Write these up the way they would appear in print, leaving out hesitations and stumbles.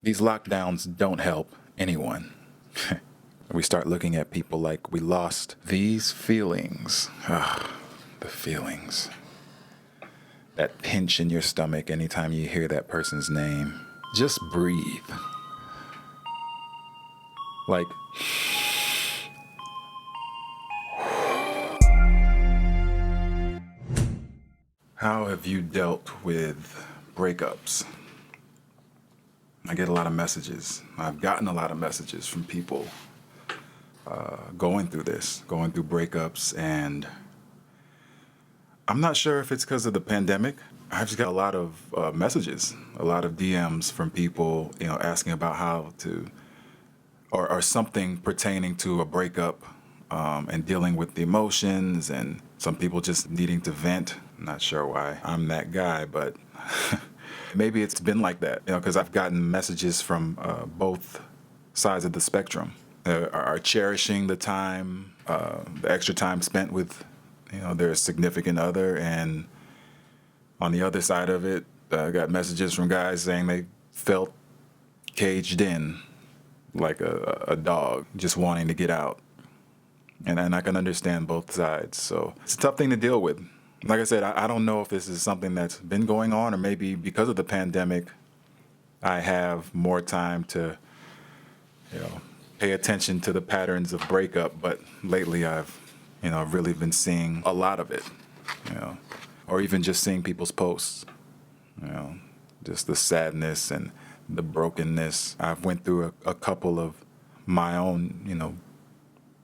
These lockdowns don't help anyone. We start looking at people like we lost these feelings. Ah, the feelings. That pinch in your stomach anytime you hear that person's name. Just breathe. Like, how have you dealt with breakups? I get a lot of messages. I've gotten a lot of messages from people going through this, going through breakups, and I'm not sure if it's because of the pandemic. I've just got a lot of messages, a lot of DMs from people, asking about how to, or something pertaining to a breakup, and dealing with the emotions, and some people just needing to vent. I'm not sure why I'm that guy, but maybe it's been like that, because I've gotten messages from both sides of the spectrum. Are cherishing the time, the extra time spent with, their significant other, and on the other side of it, I got messages from guys saying they felt caged in, like a dog, just wanting to get out. And I can understand both sides. So it's a tough thing to deal with. Like I said, I don't know if this is something that's been going on, or maybe because of the pandemic, I have more time to, pay attention to the patterns of breakup. But lately I've really been seeing a lot of it, or even just seeing people's posts, just the sadness and the brokenness. I've went through a couple of my own,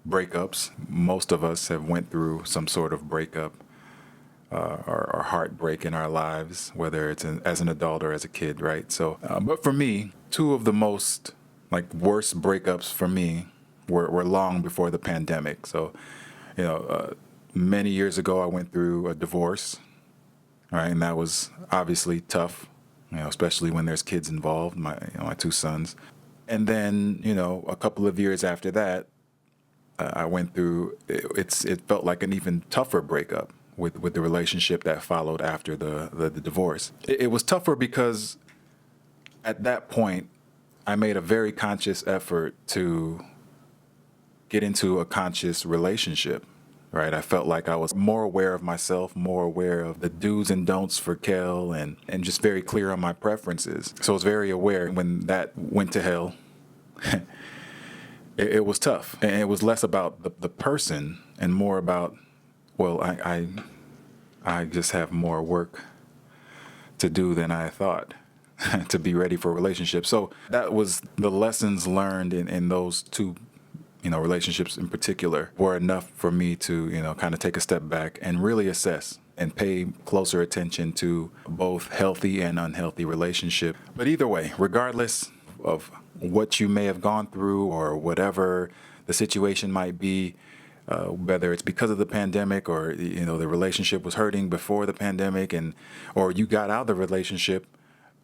breakups. Most of us have went through some sort of breakup, or heartbreak in our lives, whether it's as an adult or as a kid, right? So, but for me, two of the most worst breakups for me were long before the pandemic. So, many years ago, I went through a divorce, right, and that was obviously tough, especially when there's kids involved, my two sons. And then, a couple of years after that, I went through. It felt like an even tougher breakup with the relationship that followed after the divorce. It was tougher because at that point, I made a very conscious effort to get into a conscious relationship, right? I felt like I was more aware of myself, more aware of the do's and don'ts for Kel, and just very clear on my preferences. So I was very aware. When that went to hell, it was tough. And it was less about the person and more about, well, I just have more work to do than I thought to be ready for a relationship. So that was the lessons learned in those two, relationships in particular, were enough for me to, kind of take a step back and really assess and pay closer attention to both healthy and unhealthy relationship. But either way, regardless of what you may have gone through or whatever the situation might be, whether it's because of the pandemic or the relationship was hurting before the pandemic, or you got out of the relationship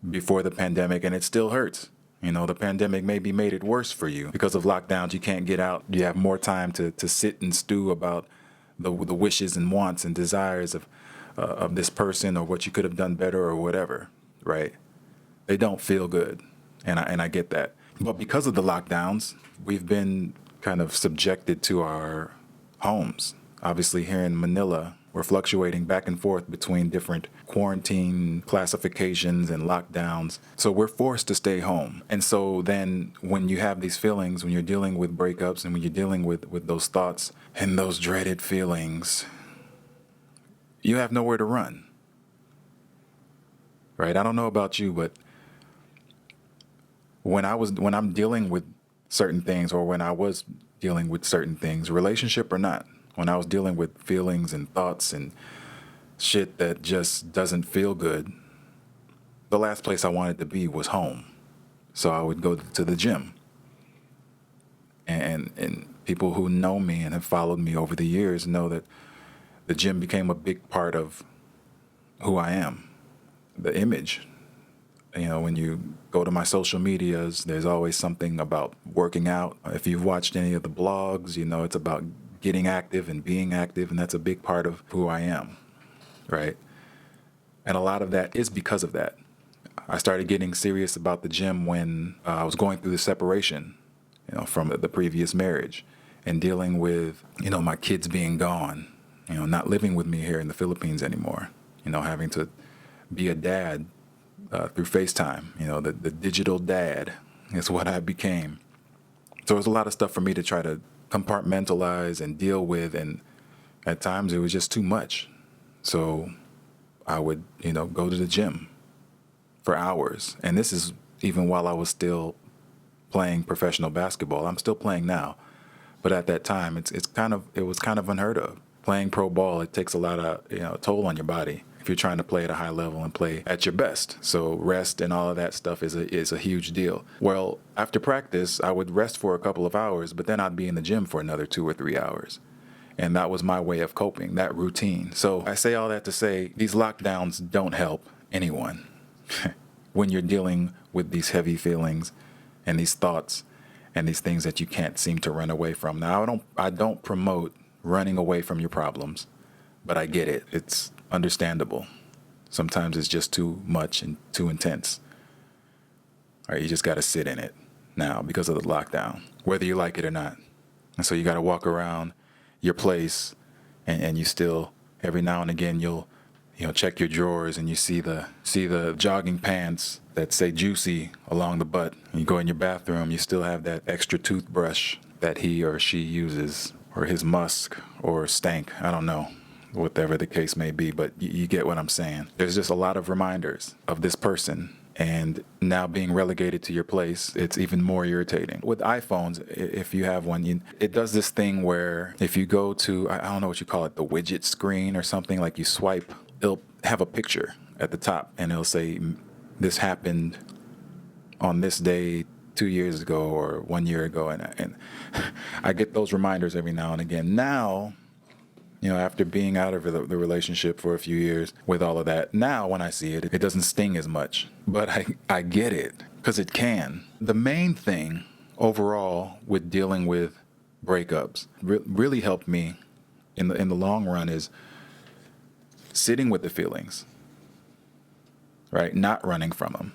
before the pandemic and it still hurts. The pandemic maybe made it worse for you because of lockdowns. You can't get out. You have more time to sit and stew about the wishes and wants and desires of this person, or what you could have done better, or whatever, right? They don't feel good, and I get that. But because of the lockdowns, we've been kind of subjected to our homes. Obviously, here in Manila, we're fluctuating back and forth between different quarantine classifications and lockdowns. So we're forced to stay home. And so then when you have these feelings, when you're dealing with breakups and when you're dealing with those thoughts and those dreaded feelings, you have nowhere to run. Right? I don't know about you, but when I'm dealing with certain things, or when I was dealing with certain things, relationship or not, when I was dealing with feelings and thoughts and shit that just doesn't feel good, the last place I wanted to be was home. So I would go to the gym. And people who know me and have followed me over the years know that the gym became a big part of who I am, the image. When you go to my social medias, there's always something about working out. If you've watched any of the blogs, it's about getting active and being active, and that's a big part of who I am, right? And a lot of that is because of that. I started getting serious about the gym when I was going through the separation, from the previous marriage, and dealing with, my kids being gone, not living with me here in the Philippines anymore, having to be a dad through FaceTime, the digital dad is what I became. So it was a lot of stuff for me to try to compartmentalize and deal with, and at times it was just too much. So I would, go to the gym for hours. And this is even while I was still playing professional basketball. I'm still playing now. But at that time, it was kind of unheard of. Playing pro ball, it takes a lot of, toll on your body if you're trying to play at a high level and play at your best. So rest and all of that stuff is a huge deal. Well, after practice, I would rest for a couple of hours, but then I'd be in the gym for another 2 or 3 hours. And that was my way of coping, that routine. So I say all that to say these lockdowns don't help anyone when you're dealing with these heavy feelings and these thoughts and these things that you can't seem to run away from. Now, I don't promote running away from your problems, but I get it. It's understandable. Sometimes it's just too much and too intense. All right, you just got to sit in it now because of the lockdown, whether you like it or not. And so you got to walk around your place, and you still, every now and again, you'll check your drawers and you see the jogging pants that say juicy along the butt. You go in your bathroom, you still have that extra toothbrush that he or she uses, or his musk or stank, I don't know, whatever the case may be, but you get what I'm saying. There's just a lot of reminders of this person, and now being relegated to your place, it's even more irritating. With iPhones, if you have one, it does this thing where if you go to, I don't know what you call it, the widget screen or something, like you swipe, it'll have a picture at the top and it'll say, this happened on this day 2 years ago or 1 year ago. And I get those reminders every now and again. Now, after being out of the relationship for a few years with all of that, now when I see it, it doesn't sting as much. But I get it, because it can. The main thing overall with dealing with breakups really helped me in the long run is sitting with the feelings, right? Not running from them.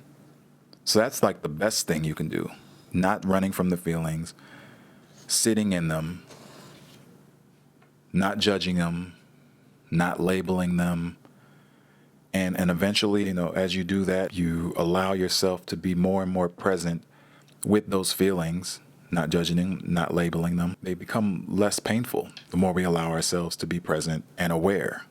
So that's like the best thing you can do. Not running from the feelings, sitting in them, not judging them, not labeling them. And eventually, as you do that, you allow yourself to be more and more present with those feelings, not judging them, not labeling them. They become less painful the more we allow ourselves to be present and aware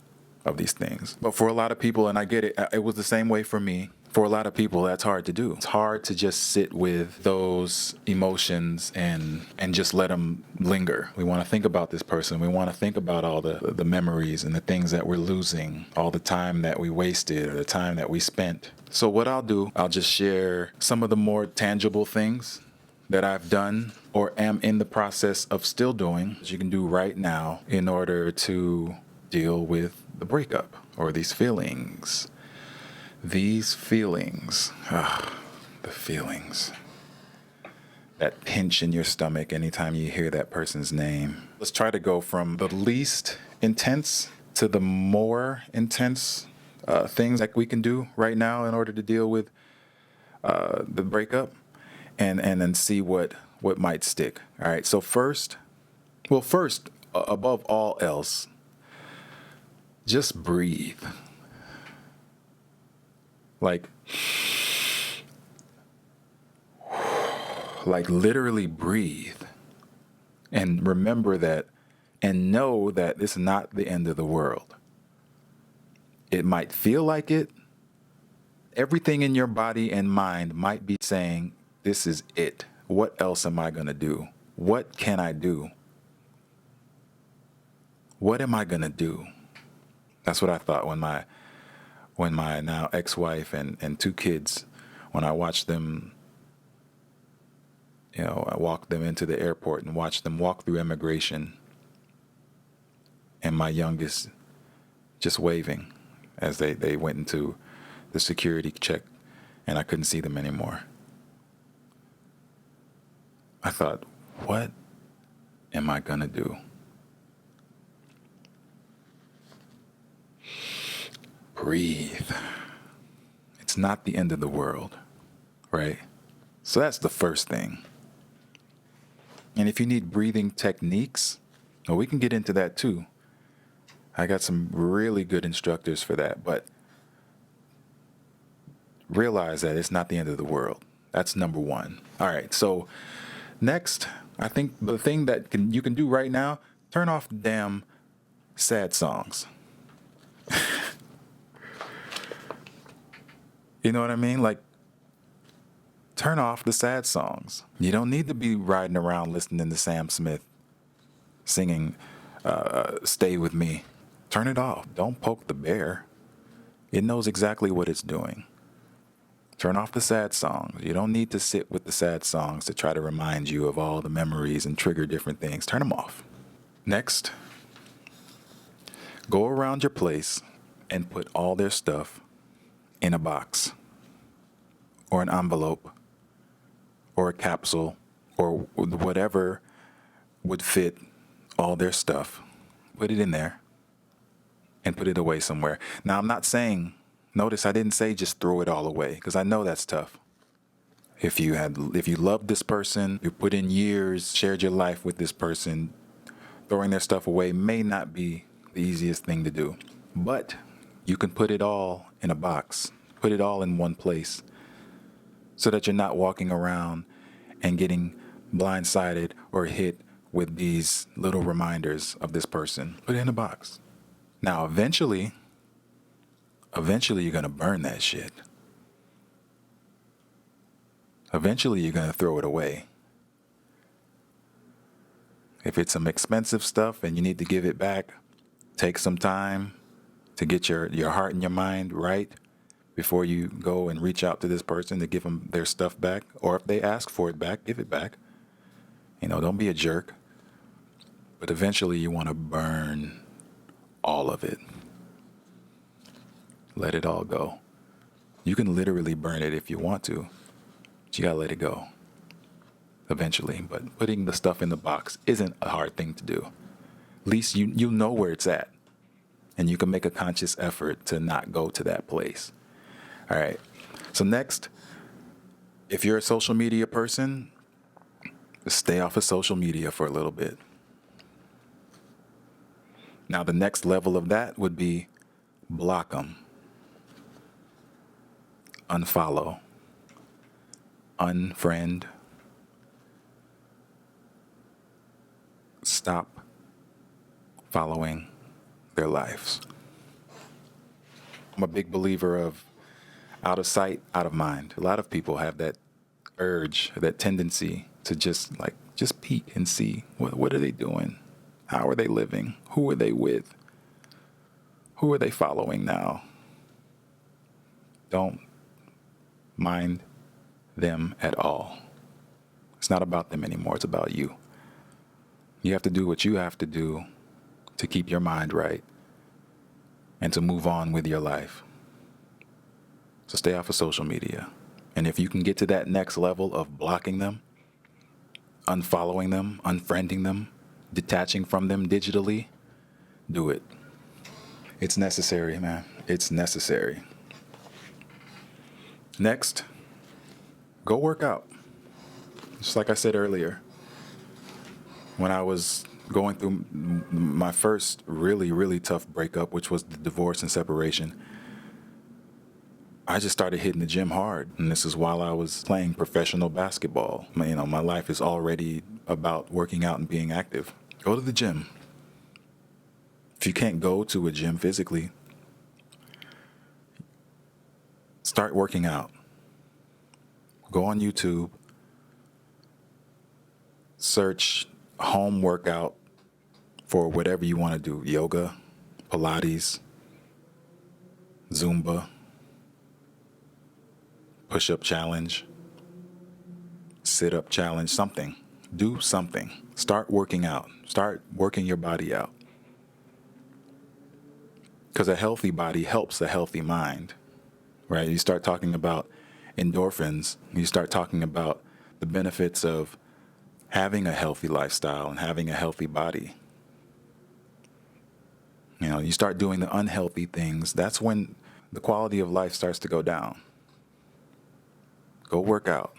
of these things. But for a lot of people, and I get it, it was the same way for me. For a lot of people, that's hard to do. It's hard to just sit with those emotions and just let them linger. We want to think about this person. We want to think about all the memories and the things that we're losing, all the time that we wasted or the time that we spent. So what I'll do, I'll just share some of the more tangible things that I've done or am in the process of still doing, that you can do right now in order to deal with the breakup or these feelings. These feelings, the feelings, that pinch in your stomach anytime you hear that person's name. Let's try to go from the least intense to the more intense things that we can do right now in order to deal with the breakup, and then see what might stick. All right, so first, above all else, just breathe. Like literally breathe and remember that and know that it's not the end of the world. It might feel like it. Everything in your body and mind might be saying, this is it. What else am I going to do? What can I do? What am I going to do? That's what I thought when my now ex-wife and 2 kids, when I watched them, I walked them into the airport and watched them walk through immigration, and my youngest just waving as they went into the security check, and I couldn't see them anymore. I thought, what am I gonna do? Breathe. it's not the end of the world, right? So that's the first thing. And if you need breathing techniques, well, we can get into that too. I got some really good instructors for that, but realize that it's not the end of the world. That's number one. All right, so next, I think the thing that you can do right now, turn off the damn sad songs. You know what I mean? Like, turn off the sad songs. You don't need to be riding around listening to Sam Smith singing Stay With Me. Turn it off. Don't poke the bear. It knows exactly what it's doing. Turn off the sad songs. You don't need to sit with the sad songs to try to remind you of all the memories and trigger different things. Turn them off. Next, go around your place and put all their stuff in a box or an envelope or a capsule or whatever would fit all their stuff. Put it in there and put it away somewhere. Now, I'm not saying, notice I didn't say just throw it all away, because I know that's tough. If you loved this person, you put in years, shared your life with this person, throwing their stuff away may not be the easiest thing to do. But you can put it all in a box, put it all in one place, so that you're not walking around and getting blindsided or hit with these little reminders of this person. Put it in a box. Now, eventually you're going to burn that shit. Eventually you're going to throw it away. If it's some expensive stuff and you need to give it back, take some time to get your heart and your mind right before you go and reach out to this person to give them their stuff back. Or if they ask for it back, give it back. Don't be a jerk. But eventually you want to burn all of it. Let it all go. You can literally burn it if you want to, but you gotta let it go eventually. But putting the stuff in the box isn't a hard thing to do. At least you know where it's at, and you can make a conscious effort to not go to that place. All right. So next, if you're a social media person, stay off of social media for a little bit. Now, the next level of that would be block them. Unfollow. Unfriend. Stop following their lives. I'm a big believer of out of sight, out of mind. A lot of people have that urge, that tendency to just peek and see what are they doing? How are they living? Who are they with? Who are they following now? Don't mind them at all. It's not about them anymore. It's about you. You have to do what you have to do to keep your mind right and to move on with your life. So stay off of social media. And if you can get to that next level of blocking them, unfollowing them, unfriending them, detaching from them digitally, do it. It's necessary, man. It's necessary. Next, go work out. Just like I said earlier, when I was going through my first really, really tough breakup, which was the divorce and separation, I just started hitting the gym hard. And this is while I was playing professional basketball. My life is already about working out and being active. Go to the gym. If you can't go to a gym physically, start working out. Go on YouTube, search home workout for whatever you want to do. Yoga, Pilates, Zumba, push-up challenge, sit-up challenge, something. Do something. Start working out. Start working your body out. Because a healthy body helps a healthy mind, right? You start talking about endorphins. You start talking about the benefits of having a healthy lifestyle and having a healthy body. You start doing the unhealthy things. That's when the quality of life starts to go down. Go work out.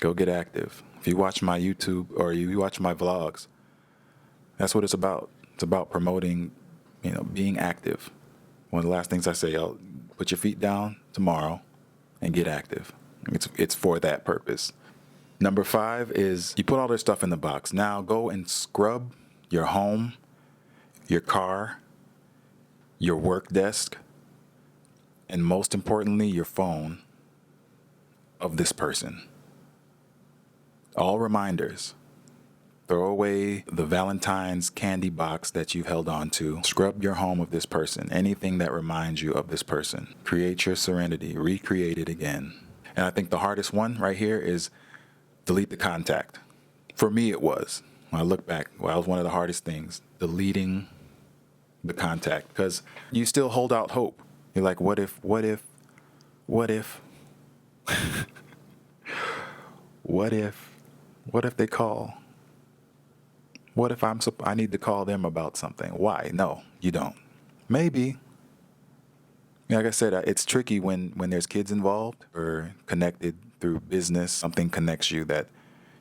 Go get active. If you watch my YouTube or you watch my vlogs, that's what it's about. It's about promoting, being active. One of the last things I say, put your feet down tomorrow and get active. It's for that purpose. Number 5 is you put all this stuff in the box. Now go and scrub your home, your car, your work desk, and most importantly, your phone of this person. All reminders. Throw away the Valentine's candy box that you've held on to. Scrub your home of this person. Anything that reminds you of this person. Create your serenity. Recreate it again. And I think the hardest one right here is delete the contact. For me, it was. When I look back, that was one of the hardest things. Deleting the contact. Because you still hold out hope. You're like, what if, what if they call? What if I need to call them about something? Why? No, you don't. Maybe. Like I said, it's tricky when there's kids involved or connected through business. Something connects you that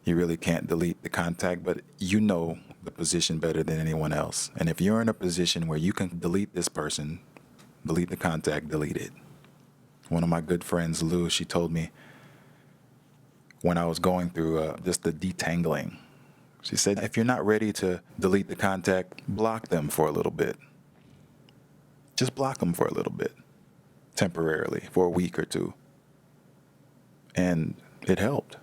you really can't delete the contact, but you know the position better than anyone else. And if you're in a position where you can delete this person, delete the contact, delete it. One of my good friends, Lou, she told me when I was going through just the detangling, she said, if you're not ready to delete the contact, block them for a little bit. Just block them for a little bit, temporarily, for a week or two. And it helped.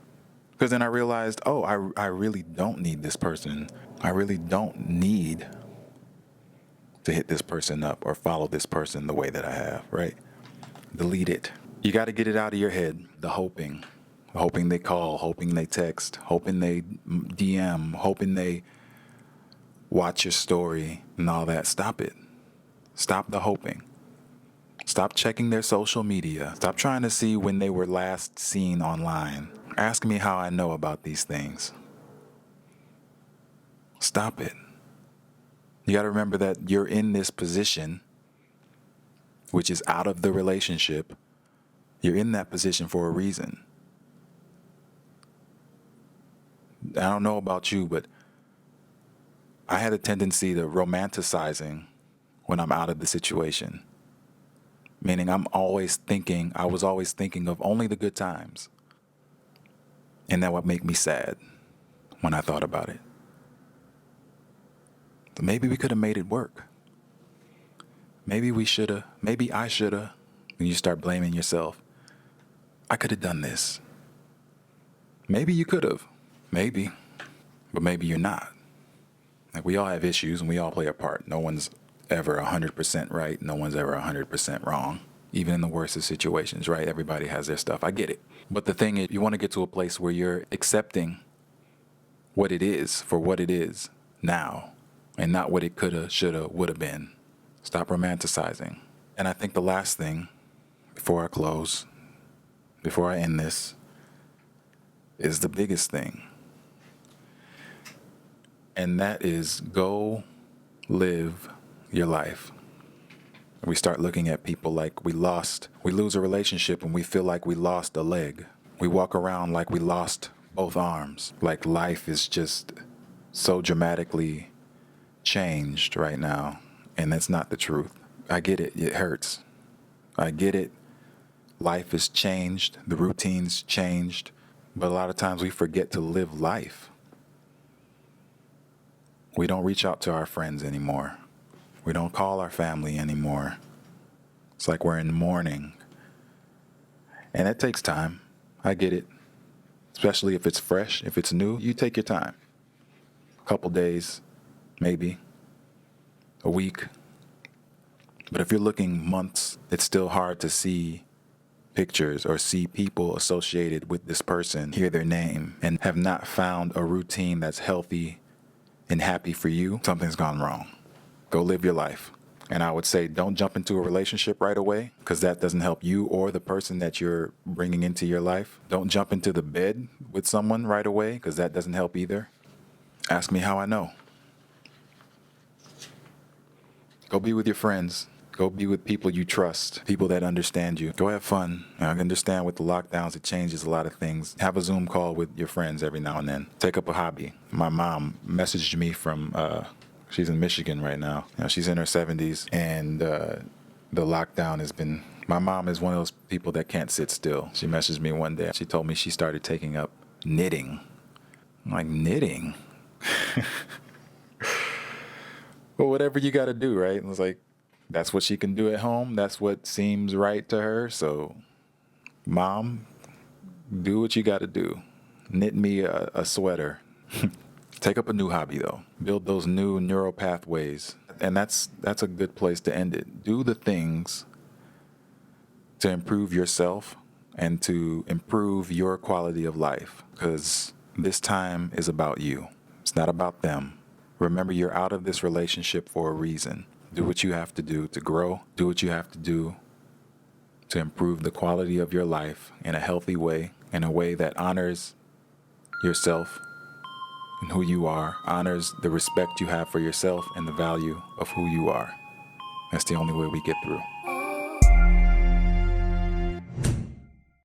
Because then I realized, I really don't need this person. I really don't need to hit this person up or follow this person the way that I have, right? Delete it. You got to get it out of your head, the hoping they call, hoping they text, hoping they DM, hoping they watch your story and all that. Stop it. Stop the hoping. Stop checking their social media. Stop trying to see when they were last seen online. Ask me how I know about these things. Stop it. You got to remember that you're in this position, which is out of the relationship. You're in that position for a reason. I don't know about you, but I had a tendency to romanticizing when I'm out of the situation. Meaning I was always thinking of only the good times. And that would make me sad when I thought about it. So maybe we could have made it work. Maybe I shoulda. And you start blaming yourself. I could have done this. Maybe you could have. Maybe. But maybe you're not. Like, we all have issues and we all play a part. No one's ever 100% right. No one's ever 100% wrong. Even in the worst of situations, right? Everybody has their stuff. I get it. But the thing is, you want to get to a place where you're accepting what it is for what it is now and not what it coulda, shoulda, woulda been. Stop romanticizing. And I think the last thing before I close, before I end this, is the biggest thing. And that is go live your life. We start looking at people like we lose a relationship and we feel like we lost a leg. We walk around like we lost both arms. Like life is just so dramatically changed right now. And that's not the truth. I get it. It hurts. I get it. Life has changed. The routine's changed. But a lot of times we forget to live life. We don't reach out to our friends anymore. We don't call our family anymore. It's like we're in mourning. And it takes time. I get it. Especially if it's fresh, if it's new, you take your time. A couple days, maybe. A week. But if you're looking months, it's still hard to see pictures or see people associated with this person, hear their name, and have not found a routine that's healthy and happy for you. Something's gone wrong. Go live your life. And I would say don't jump into a relationship right away because that doesn't help you or the person that you're bringing into your life. Don't jump into the bed with someone right away because that doesn't help either. Ask me how I know. Go be with your friends. Go be with people you trust, people that understand you. Go have fun. I understand with the lockdowns, it changes a lot of things. Have a Zoom call with your friends every now and then. Take up a hobby. My mom messaged me from, she's in Michigan right now. She's in her 70s, and the lockdown has been, my mom is one of those people that can't sit still. She messaged me one day. She told me she started taking up knitting. I'm like, knitting? Well, whatever you got to do, right? It was like, that's what she can do at home. That's what seems right to her. So, Mom, do what you got to do. Knit me a sweater. Take up a new hobby, though. Build those new neural pathways. And that's a good place to end it. Do the things to improve yourself and to improve your quality of life, because this time is about you. It's not about them. Remember, you're out of this relationship for a reason. Do what you have to do to grow. Do what you have to do to improve the quality of your life in a healthy way, in a way that honors yourself and who you are, honors the respect you have for yourself and the value of who you are. That's the only way we get through.